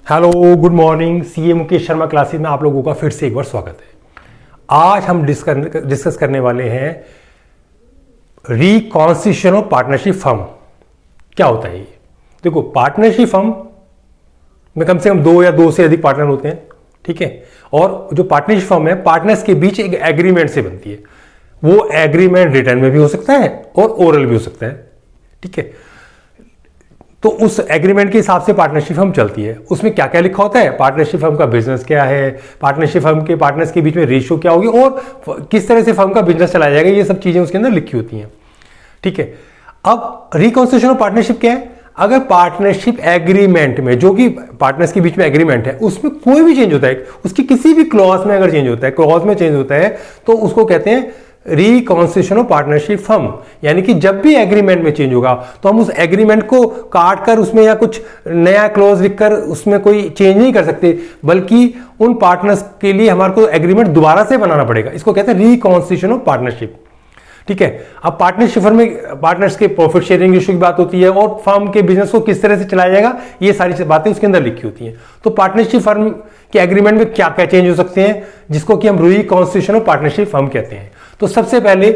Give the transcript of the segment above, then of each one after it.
Hello, good morning. CA Mukesh Sharma classes में आप लोगों का फिर से एक बार स्वागत है। आज हम डिस्कस करने वाले हैं रिकॉन्स्टिट्यूशन ऑफ पार्टनरशिप फर्म। क्या होता है ये? देखो, पार्टनरशिप फर्म में कम से कम दो या दो से अधिक पार्टनर होते हैं, ठीक है। और जो पार्टनरशिप फर्म है, पार्टनर्स के बीच एक एग्रीमेंट से बनती है। वो एग्रीमेंट रिटर्न में भी हो सकता है और ओरल भी हो सकता है, ठीक है। तो उस एग्रीमेंट के हिसाब से पार्टनरशिप फर्म चलती है। उसमें क्या क्या लिखा होता है, पार्टनरशिप फर्म का बिजनेस क्या है, पार्टनरशिप फर्म के पार्टनर्स के बीच में रेशियो क्या होगी और किस तरह से फर्म का बिजनेस चलाया जाएगा, ये सब चीजें उसके अंदर लिखी होती हैं, ठीक है। अब रिकॉन्स्टिट्यूशन ऑफ पार्टनरशिप क्या है? अगर पार्टनरशिप एग्रीमेंट में, जो कि पार्टनर्स के बीच में एग्रीमेंट है, उसमें कोई भी चेंज होता है, उसकी किसी भी क्लॉज में अगर चेंज होता है, क्लॉज में चेंज होता है, तो उसको कहते हैं रिकॉन्स्टिट्यूशन ऑफ पार्टनरशिप फर्म। यानी कि जब भी एग्रीमेंट में चेंज होगा तो हम उस एग्रीमेंट को काट कर उसमें या कुछ नया क्लॉज लिखकर उसमें कोई चेंज नहीं कर सकते, बल्कि उन पार्टनर्स के लिए हमारे को एग्रीमेंट दोबारा से बनाना पड़ेगा। इसको कहते हैं रिकॉन्स्टिट्यूशन ऑफ पार्टनरशिप, ठीक है। अब पार्टनरशिप फर्म में पार्टनर्स के प्रॉफिट शेयरिंग रेशियो की बात होती है और फर्म के बिजनेस को किस तरह से चलाया जाएगा, ये सारी बातें उसके अंदर लिखी होती हैं। तो पार्टनरशिप फर्म के एग्रीमेंट में क्या क्या चेंज हो सकते हैं, जिसको कि हम रिकॉन्स्टिट्यूशन ऑफ पार्टनरशिप फर्म कहते हैं। तो सबसे पहले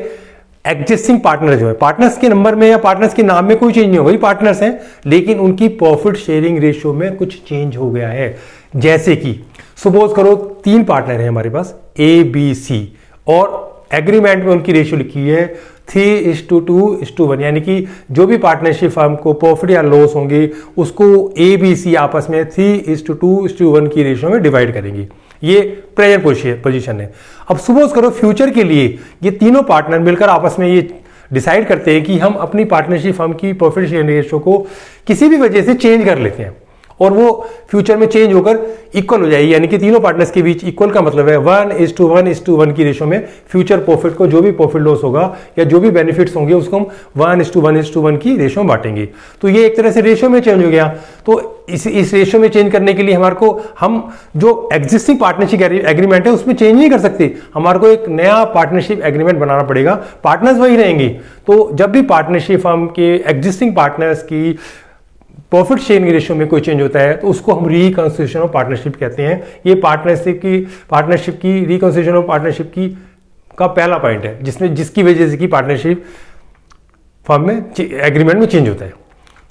एग्जिस्टिंग पार्टनर जो है, पार्टनर्स के नंबर में या पार्टनर्स के नाम में कोई चेंज नहीं हो, वही पार्टनर्स हैं, लेकिन उनकी प्रॉफिट शेयरिंग रेशियो में कुछ चेंज हो गया है। जैसे कि सपोज करो 3 पार्टनर हैं हमारे पास, ए बी सी, और एग्रीमेंट में उनकी रेशियो लिखी है 3:2:1, यानी कि जो भी पार्टनरशिप फर्म को प्रॉफिट या लॉस होंगे उसको ए बी सी आपस में 3:2:1 की रेशियो में डिवाइड करेंगे। ये प्रेजेंट पोजीशन है। अब सपोज करो फ्यूचर के लिए ये तीनों पार्टनर मिलकर आपस में ये डिसाइड करते हैं कि हम अपनी पार्टनरशिप फर्म की प्रॉफिट शेयरिंग रेशियो को किसी भी वजह से चेंज कर लेते हैं और वो फ्यूचर में चेंज होकर इक्वल हो जाएगी। यानी कि तीनों पार्टनर्स के बीच इक्वल का मतलब है 1:1:1 की रेशियो में फ्यूचर प्रॉफिट को, जो भी प्रॉफिट लॉस होगा या जो भी बेनिफिट्स होंगे, उसको हम 1:1:1 की रेशियो में बांटेंगे। तो ये एक तरह से रेशियो में चेंज हो गया। तो इस रेशियो में चेंज करने के लिए हमारे को, हम जो एग्जिस्टिंग पार्टनरशिप एग्रीमेंट है उसमें चेंज नहीं कर सकते, हमारे को एक नया पार्टनरशिप एग्रीमेंट बनाना पड़ेगा। पार्टनर्स वही रहेंगे। तो जब भी पार्टनरशिप फर्म के एग्जिस्टिंग पार्टनर्स की प्रॉफिट शेयरिंग रेशियो में कोई चेंज होता है तो उसको हम रिकॉन्स्टिट्यूशन ऑफ पार्टनरशिप कहते हैं। ये पार्टनरशिप की रिकॉन्स्टिट्यूशन ऑफ पार्टनरशिप की का पहला पॉइंट है, जिसकी वजह से कि पार्टनरशिप फर्म में एग्रीमेंट में चेंज होता है।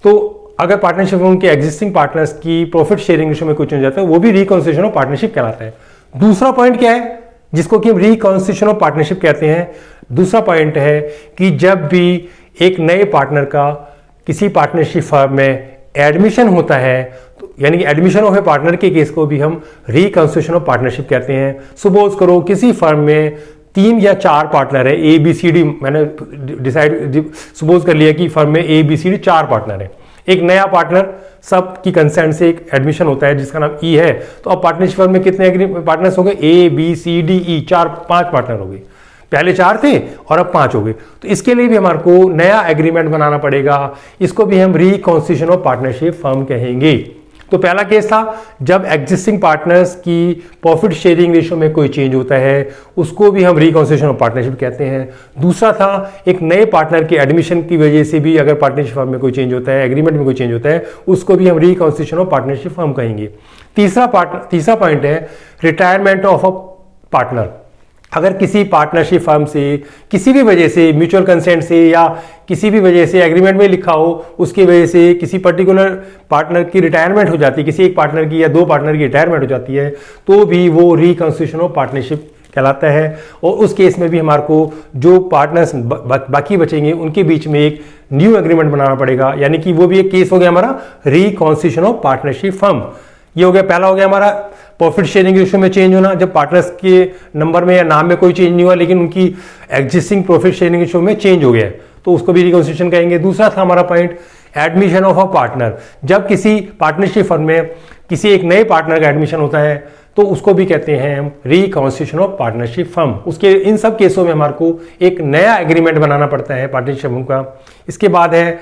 तो अगर पार्टनरशिप फर्म के एग्जिस्टिंग पार्टनर्स की प्रॉफिट शेयरिंग रेशियो में कोई चेंज आता है, वो भी रिकॉन्स्टिट्यूशन ऑफ पार्टनरशिप कहलाता है। दूसरा पॉइंट क्या है जिसको कि हम रिकॉन्स्टिट्यूशन ऑफ पार्टनरशिप कहते हैं? दूसरा पॉइंट है कि जब भी एक नए पार्टनर का किसी पार्टनरशिप फर्म में एडमिशन होता है, तो यानी कि एडमिशन ऑफ ए पार्टनर के केस को भी हम रिकॉन्स्टिट्यूशन ऑफ पार्टनरशिप कहते हैं। सपोज करो किसी फर्म में 3 या 4 पार्टनर है, ए बी सी डी, मैंने सपोज कर लिया कि फर्म में A B C D 4 partner है। एक नया पार्टनर सब की कंसेंट से एक एडमिशन होता है जिसका नाम ई है। तो अब पार्टनरशिप फर्म में कितने पार्टनर्स हो गए? A B C D E, 5 partner हो गए। पहले 4 थे और अब 5 हो गए। तो इसके लिए भी हमारे को नया एग्रीमेंट बनाना पड़ेगा। इसको भी हम रिकॉन्स्टिट्यूशन ऑफ पार्टनरशिप फर्म कहेंगे। तो पहला केस था जब एग्जिस्टिंग पार्टनर्स की प्रॉफिट शेयरिंग रेशियो में कोई चेंज होता है, उसको भी हम रिकॉन्स्टिट्यूशन ऑफ पार्टनरशिप कहते हैं। दूसरा था एक नए पार्टनर के एडमिशन की वजह से भी अगर पार्टनरशिप फर्म में कोई चेंज होता है, एग्रीमेंट में कोई चेंज होता है, उसको भी हम रिकॉन्स्टिट्यूशन ऑफ पार्टनरशिप फर्म कहेंगे। तीसरा पॉइंट है रिटायरमेंट ऑफ अ पार्टनर। अगर किसी पार्टनरशिप फर्म से किसी भी वजह से, म्यूचुअल कंसेंट से या किसी भी वजह से एग्रीमेंट में लिखा हो, उसकी वजह से किसी पर्टिकुलर पार्टनर की रिटायरमेंट हो जाती है, किसी एक पार्टनर की या 2 पार्टनर की रिटायरमेंट हो जाती है, तो भी वो रिकॉन्स्टिट्यूशन ऑफ पार्टनरशिप कहलाता है। और उस केस में भी हमारे को जो पार्टनर्स बाकी बचेंगे उनके बीच में एक न्यू एग्रीमेंट बनाना पड़ेगा। यानी कि वो भी एक केस हो गया हमारा रिकॉन्स्टिट्यूशन ऑफ पार्टनरशिप फर्म। ये हो गया, पहला हो गया हमारा प्रॉफिट शेयरिंग रेशियो में चेंज होना, जब पार्टनर्स के नंबर में या नाम में कोई चेंज नहीं हुआ लेकिन उनकी एग्जिस्टिंग प्रॉफिट शेयरिंग रेशियो में चेंज हो गया, तो उसको भी रिकॉन्स्टिट्यूशन कहेंगे। दूसरा था हमारा point admission of a partner. जब किसी पार्टनरशिप फर्म में किसी एक नए पार्टनर का एडमिशन होता है तो उसको भी कहते हैं हम रिकॉन्स्टिट्यूशन ऑफ पार्टनरशिप फर्म। उसके इन सब केसों में हमारे को एक नया एग्रीमेंट बनाना पड़ता है पार्टनरशिप फर्म का। इसके बाद है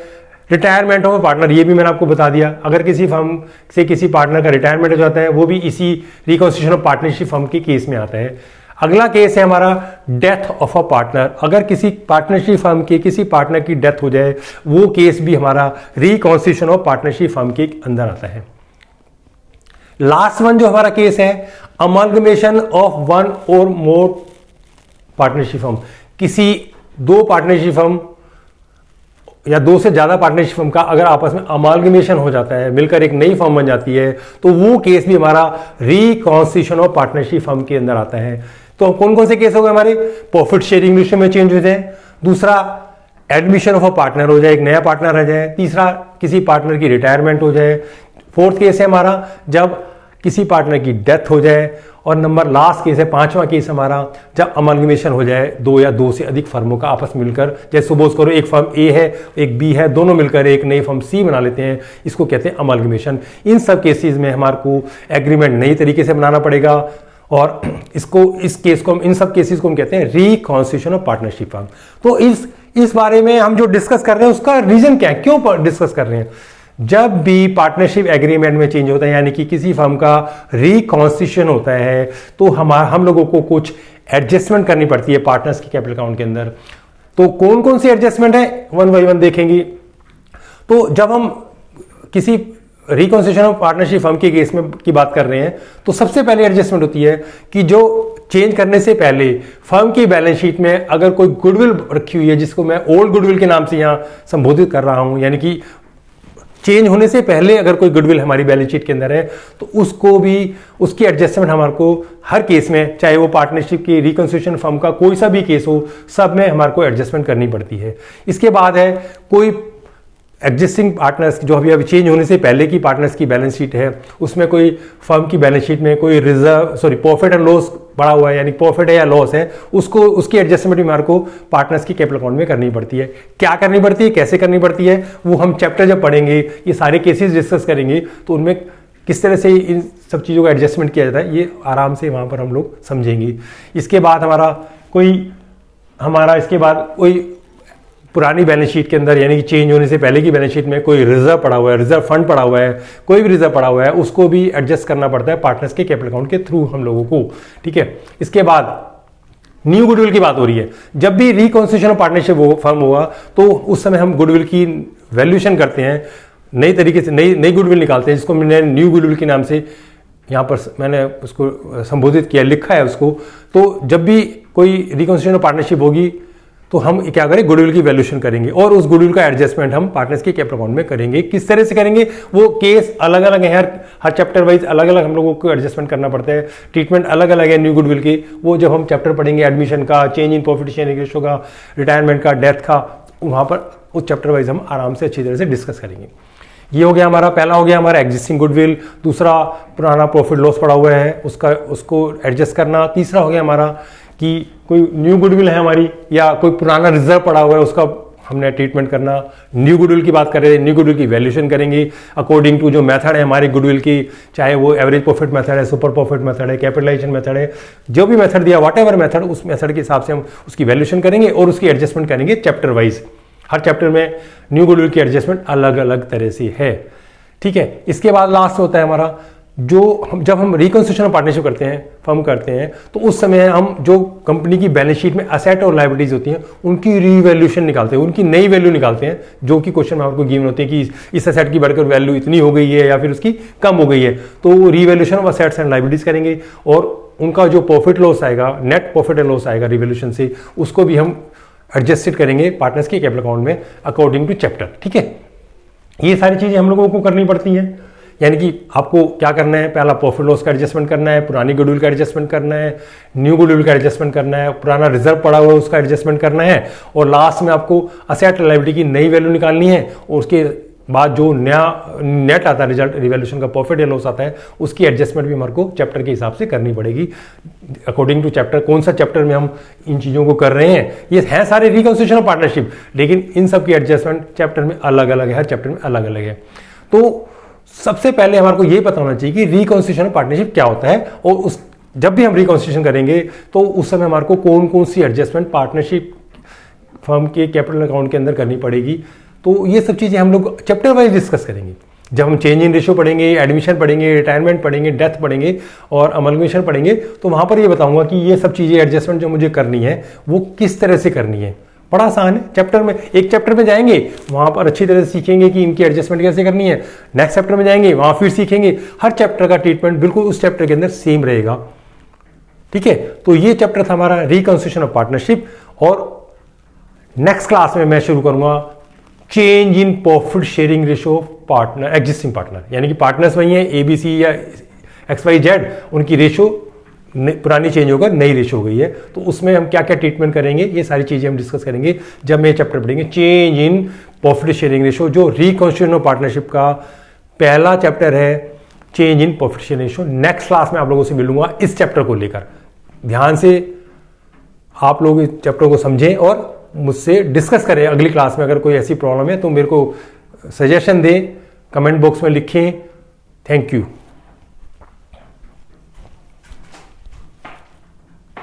रिटायरमेंट ऑफ पार्टनर। ये भी मैंने आपको बता दिया, अगर किसी फर्म से किसी पार्टनर का रिटायरमेंट हो जाता है, वो भी इसी रिकॉन्स्टिट्यूशन ऑफ पार्टनरशिप फर्म के केस में आता है। अगला केस है हमारा डेथ ऑफ अ पार्टनर। अगर किसी पार्टनरशिप फर्म के किसी पार्टनर की डेथ हो जाए, वो केस भी हमारा रिकॉन्स्टिट्यूशन ऑफ पार्टनरशिप फर्म के अंदर आता है। लास्ट वन जो हमारा केस है, अमलगमेशन ऑफ वन और मोर पार्टनरशिप फर्म, किसी दो पार्टनरशिप फर्म या दो से ज्यादा पार्टनरशिप फर्म का अगर आपस में अमालगमेशन हो जाता है, मिलकर एक नई फर्म बन जाती है, तो वो केस भी हमारा रिकॉन्स्टिट्यूशन ऑफ पार्टनरशिप फर्म के अंदर आता है। तो कौन कौन से केस हो गए हमारे, प्रॉफिट शेयरिंग रेशियो में चेंज हो जाए, दूसरा एडमिशन ऑफ अ पार्टनर हो जाए, एक नया पार्टनर आ जाए, तीसरा किसी पार्टनर की रिटायरमेंट हो जाए, फोर्थ केस है हमारा जब किसी पार्टनर की डेथ हो जाए, और नंबर लास्ट केस है, पांचवा केस हमारा जब अमलगमेशन हो जाए दो या दो से अधिक फर्मों का आपस मिलकर, जैसे सपोज करो एक फर्म ए है एक बी है, दोनों मिलकर एक नई फर्म सी बना लेते हैं, इसको कहते हैं अमलगमेशन। इन सब केसेस में हमारे को एग्रीमेंट नई तरीके से बनाना पड़ेगा, और इस केस को हम, इन सब केसेस को हम कहते हैं रिकॉन्स्टिट्यूशन ऑफ पार्टनरशिप फर्म। तो इस बारे में हम जो डिस्कस कर रहे हैं उसका रीजन क्या है, क्यों डिस्कस कर रहे हैं। जब भी पार्टनरशिप एग्रीमेंट में चेंज होता है, यानी कि किसी फर्म का रिकॉन्स्टिट्यूशन होता है, तो हम लोगों को कुछ एडजस्टमेंट करनी पड़ती है पार्टनर्स की कैपिटल अकाउंट के अंदर। तो कौन कौन सी एडजस्टमेंट है, वन बाई वन देखेंगे। तो जब हम किसी रिकॉन्स्टिट्यूशन ऑफ पार्टनरशिप फर्म के केस में की बात कर रहे हैं, तो सबसे पहले एडजस्टमेंट होती है कि जो चेंज करने से पहले फर्म की बैलेंस शीट में अगर कोई गुडविल रखी हुई है, जिसको मैं ओल्ड गुडविल के नाम से यहां संबोधित कर रहा हूं, यानी कि चेंज होने से पहले अगर कोई गुडविल हमारी बैलेंस शीट के अंदर है, तो उसको भी, उसकी एडजस्टमेंट हमारे को हर केस में, चाहे वो पार्टनरशिप की रिकॉन्स्टिट्यूशन फर्म का कोई सा भी केस हो, सब में हमारे को एडजस्टमेंट करनी पड़ती है। इसके बाद है कोई एग्जिस्टिंग पार्टनर्स, जो अभी चेंज होने से पहले की पार्टनर्स की बैलेंस शीट है, उसमें कोई फर्म की बैलेंस शीट में कोई प्रॉफिट एंड लॉस बढ़ा हुआ है, यानी प्रॉफिट है या लॉस है, उसकी एडजस्टमेंट भी हमारे को पार्टनर्स की कैपिटल अकाउंट में करनी पड़ती है। क्या करनी पड़ती है, कैसे करनी पड़ती है, वो हम चैप्टर जब पढ़ेंगे, ये सारे केसेस डिस्कस करेंगे, तो उनमें किस तरह से इन सब चीज़ों का एडजस्टमेंट किया जाता है, ये आराम से वहाँ पर हम लोग समझेंगे। इसके बाद इसके बाद कोई पुरानी बैलेंस शीट के अंदर, यानी कि चेंज होने से पहले की बैलेंस शीट में कोई रिजर्व पड़ा हुआ है, रिजर्व फंड पड़ा हुआ है, कोई भी रिजर्व पड़ा हुआ है, उसको भी एडजस्ट करना पड़ता है पार्टनर्स के कैपिटल अकाउंट के थ्रू हम लोगों को, ठीक है। इसके बाद न्यू गुडविल की बात हो रही है। जब भी रिकॉन्स्टिट्यूशन ऑफ पार्टनरशिप फर्म हुआ, तो उस समय हम गुडविल की वैल्यूएशन करते हैं, नई तरीके से नई गुडविल निकालते हैं, जिसको मैंने न्यू गुडविल के नाम से यहाँ पर मैंने उसको संबोधित किया, लिखा है उसको। तो जब भी कोई रिकॉन्स्टिट्यूशन ऑफ पार्टनरशिप होगी, तो हम क्या करें, गुडविल की वैल्यूएशन करेंगे, और उस गुडविल का एडजस्टमेंट हम पार्टनर्स के कैपिटल अकाउंट में करेंगे। किस तरह से करेंगे, वो केस अलग अलग है, हर चैप्टर वाइज अलग अलग हम लोगों को एडजस्टमेंट करना पड़ता है, ट्रीटमेंट अलग अलग है न्यू गुडविल की। वो जब हम चैप्टर पढ़ेंगे एडमिशन का, change in profit sharing ratio का, रिटायरमेंट का, डेथ का, वहां पर उस चैप्टर वाइज हम आराम से अच्छी तरह से डिस्कस करेंगे। ये हो गया हमारा, पहला हो गया हमारा एग्जिस्टिंग गुडविल, दूसरा पुराना प्रॉफिट लॉस पड़ा हुआ है उसको एडजस्ट करना, तीसरा हो गया हमारा कि कोई न्यू गुडविल है हमारी, या कोई पुराना रिजर्व पड़ा हुआ है, उसका हमने ट्रीटमेंट करना। न्यू गुडविल की बात कर रहे हैं, न्यू गुडविल की वैल्यूएशन करेंगे अकॉर्डिंग टू जो मेथड है हमारी गुडविल की, चाहे वो एवरेज प्रॉफिट मेथड है, सुपर प्रॉफिट मेथड है, कैपिटलाइजेशन मेथड है, जो भी मेथड दिया, वॉट एवर मेथड, उस मेथड के हिसाब से हम उसकी वैल्यूएशन करेंगे और उसकी एडजस्टमेंट करेंगे चैप्टर वाइज। हर चैप्टर में न्यू गुडविल की एडजस्टमेंट अलग अलग तरह से है, ठीक है। इसके बाद लास्ट होता है हमारा, जब हम रिकॉन्स्टिट्यूशन ऑफ पार्टनरशिप करते हैं, फर्म करते हैं, तो उस समय हम जो कंपनी की बैलेंस शीट में असेट और लायबिलिटीज होती हैं, उनकी रीवैल्यूएशन निकालते हैं, उनकी नई वैल्यू निकालते हैं, जो कि क्वेश्चन में आपको गिवन होती है कि इस असेट की बढ़कर वैल्यू इतनी हो गई है या फिर उसकी कम हो गई है। तो revaluation of assets and liabilities करेंगे, और उनका जो प्रॉफिट लॉस आएगा, नेट प्रॉफिट एंड लॉस आएगा रिवैल्यूएशन से, उसको भी हम एडजस्टेड करेंगे पार्टनर्स के कैपिटल अकाउंट में अकॉर्डिंग टू चैप्टर, ठीक है। ये सारी चीजें हम लोगों को करनी पड़ती हैं, यानी कि आपको क्या करना है, पहला प्रॉफिट लॉस का एडजस्टमेंट करना है, पुरानी गुडविल का एडजस्टमेंट करना है, न्यू गुडविल का एडजस्टमेट करना है, पुराना रिजर्व पड़ा हुआ है उसका एडजस्टमेंट करना है, और लास्ट में आपको असेट लायबिलिटी की नई वैल्यू निकालनी है, और उसके बाद जो नया नेट आता है रिजल्ट, रिवैल्यूएशन का प्रॉफिट या लॉस आता है, उसकी एडजस्टमेंट भी हमारे को चैप्टर के हिसाब से करनी पड़ेगी अकॉर्डिंग टू चैप्टर। कौन सा चैप्टर में हम इन चीज़ों को कर रहे हैं, ये हैं सारे रिकॉन्स्टिट्यूशन ऑफ पार्टनरशिप, लेकिन इन सब की एडजस्टमेंट चैप्टर में अलग अलग है, हर चैप्टर में अलग अलग है। तो सबसे पहले हमारे को ये पता होना चाहिए कि रिकॉन्स्टिट्यूशन ऑफ पार्टनरशिप क्या होता है, और जब भी हम रिकॉन्स्टिट्यूशन करेंगे तो उस समय हमारे को कौन कौन सी एडजस्टमेंट पार्टनरशिप फर्म के कैपिटल अकाउंट के अंदर करनी पड़ेगी। तो ये सब चीज़ें हम लोग चैप्टर वाइज डिस्कस करेंगे। जब हम चेंज इन रेशियो पढ़ेंगे, एडमिशन पढ़ेंगे, रिटायरमेंट पढ़ेंगे, डेथ पढ़ेंगे और अमलगमेशन पढ़ेंगे, तो वहाँ पर ये बताऊंगा कि ये सब चीज़ें एडजस्टमेंट जो मुझे करनी है वो किस तरह से करनी है, बड़ा आसान है। चैप्टर में, एक चैप्टर में जाएंगे वहां पर अच्छी तरह से सीखेंगे कि इनकी एडजस्टमेंट कैसे करनी है, नेक्स्ट चैप्टर में जाएंगे वहां फिर सीखेंगे। हर चैप्टर का ट्रीटमेंट बिल्कुल उस चैप्टर के अंदर सेम रहेगा, ठीक है। तो ये चैप्टर था हमारा रिकंस्ट्रक्शन ऑफ पार्टनरशिप, और नेक्स्ट क्लास में मैं शुरू करूंगा change in profit sharing ratio of partner, existing partner, यानी कि पार्टनर्स वही हैं ABC या XYZ, उनकी रेशियो पुरानी चेंज होकर नई रेशियो हो गई है, तो उसमें हम क्या क्या ट्रीटमेंट करेंगे, ये सारी चीजें हम डिस्कस करेंगे जब मैं चैप्टर पढ़ेंगे change in profit sharing ratio, जो रिकंस्ट्रक्शन ऑफ पार्टनरशिप का पहला चैप्टर है, change in profit sharing ratio. Next class में आप लोगों से मिलूंगा इस चैप्टर को लेकर। ध्यान से आप लोग इस चैप्टर को समझें और मुझसे डिस्कस करें अगली क्लास में। अगर कोई ऐसी प्रॉब्लम है तो मेरे को सजेशन दें, कमेंट बॉक्स में लिखें। Thank you.